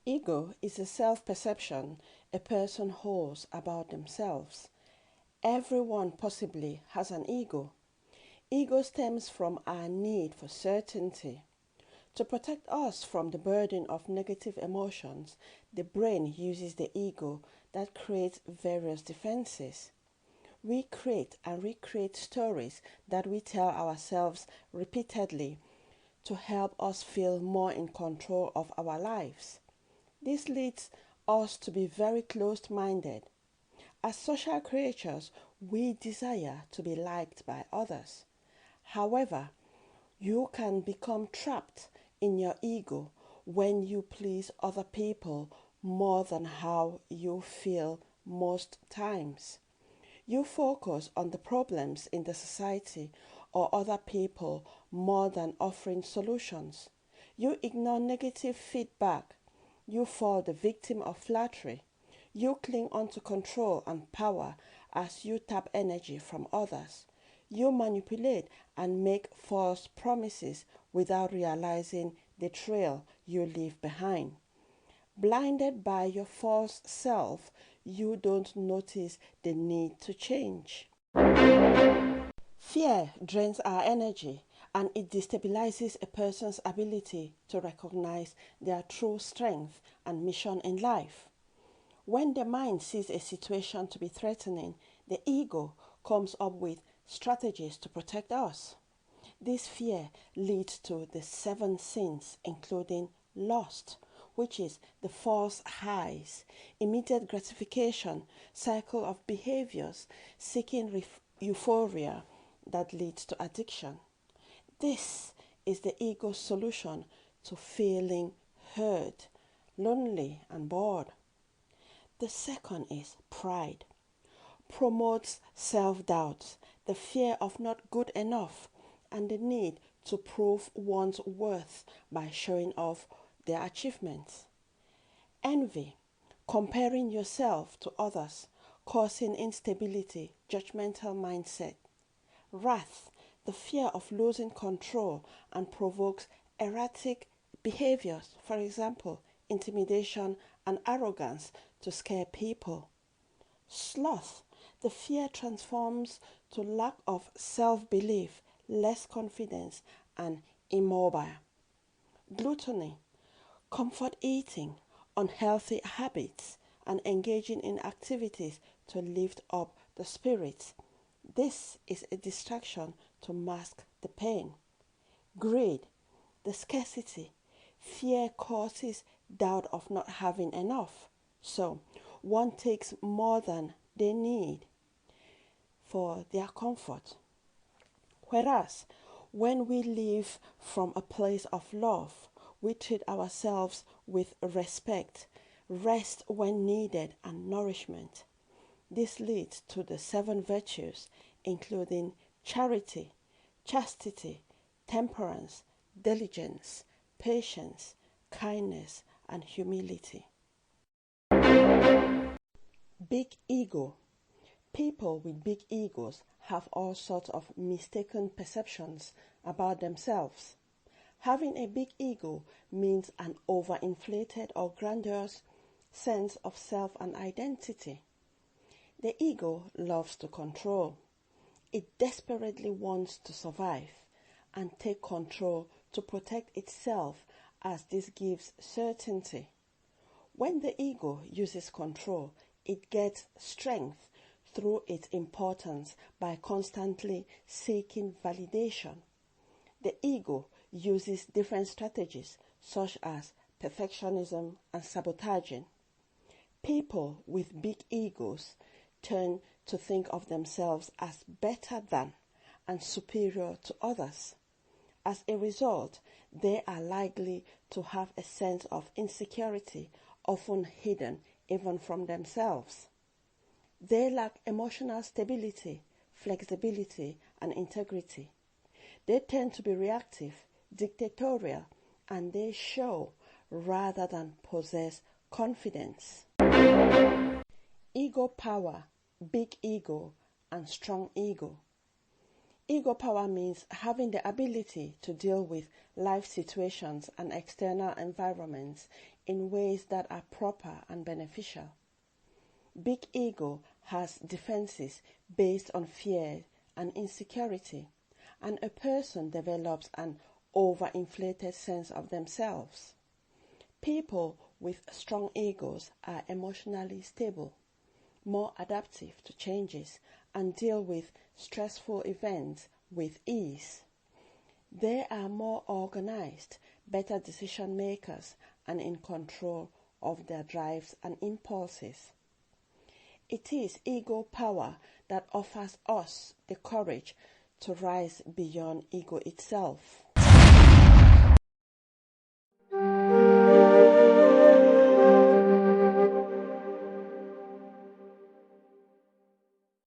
Ego is a self-perception a person holds about themselves. Everyone possibly has an ego. Ego stems from our need for certainty. To protect us from the burden of negative emotions, the brain uses the ego that creates various defenses. We create and recreate stories that we tell ourselves repeatedly to help us feel more in control of our lives. This leads us to be very closed-minded. As social creatures, we desire to be liked by others. However, you can become trapped in your ego when you please other people more than how you feel most times. You focus on the problems in the society or other people more than offering solutions. You ignore negative feedback. You fall the victim of flattery. You cling onto control and power as you tap energy from others. You manipulate and make false promises without realizing the trail you leave behind. Blinded by your false self, you don't notice the need to change. Fear drains our energy and it destabilizes a person's ability to recognize their true strength and mission in life. When the mind sees a situation to be threatening, the ego comes up with strategies to protect us. This fear leads to the 7 sins, including lust, which is the false highs, immediate gratification, cycle of behaviors, seeking euphoria that leads to addiction. This is the ego's solution to feeling hurt, lonely, and bored. The second is pride. Promotes self-doubt, the fear of not good enough, and the need to prove one's worth by showing off their achievements. Envy, comparing yourself to others, causing instability, judgmental mindset. Wrath, the fear of losing control and provokes erratic behaviors, for example, intimidation and arrogance to scare people. Sloth, the fear transforms to lack of self-belief, less confidence, and immobile. Gluttony, comfort eating, unhealthy habits, and engaging in activities to lift up the spirits. This is a distraction to mask the pain. Greed, the scarcity, fear causes doubt of not having enough. So, one takes more than they need for their comfort. Whereas, when we live from a place of love, we treat ourselves with respect, rest when needed, and nourishment. This leads to the 7 virtues, including charity, chastity, temperance, diligence, patience, kindness, and humility. Big ego. People with big egos have all sorts of mistaken perceptions about themselves. Having a big ego means an overinflated or grandiose sense of self and identity. The ego loves to control. It desperately wants to survive and take control to protect itself, as this gives certainty. When the ego uses control, it gets strength through its importance by constantly seeking validation. The ego uses different strategies such as perfectionism and sabotaging. People with big egos tend to think of themselves as better than and superior to others. As a result, they are likely to have a sense of insecurity, often hidden even from themselves. They lack emotional stability, flexibility, and integrity. They tend to be reactive, dictatorial, and they show rather than possess confidence. Ego power, big ego, and strong ego. Ego power means having the ability to deal with life situations and external environments in ways that are proper and beneficial. Big ego has defenses based on fear and insecurity, and a person develops an overinflated sense of themselves. People with strong egos are emotionally stable, more adaptive to changes, and deal with stressful events with ease. They are more organized, better decision makers, and in control of their drives and impulses. It is ego power that offers us the courage to rise beyond ego itself.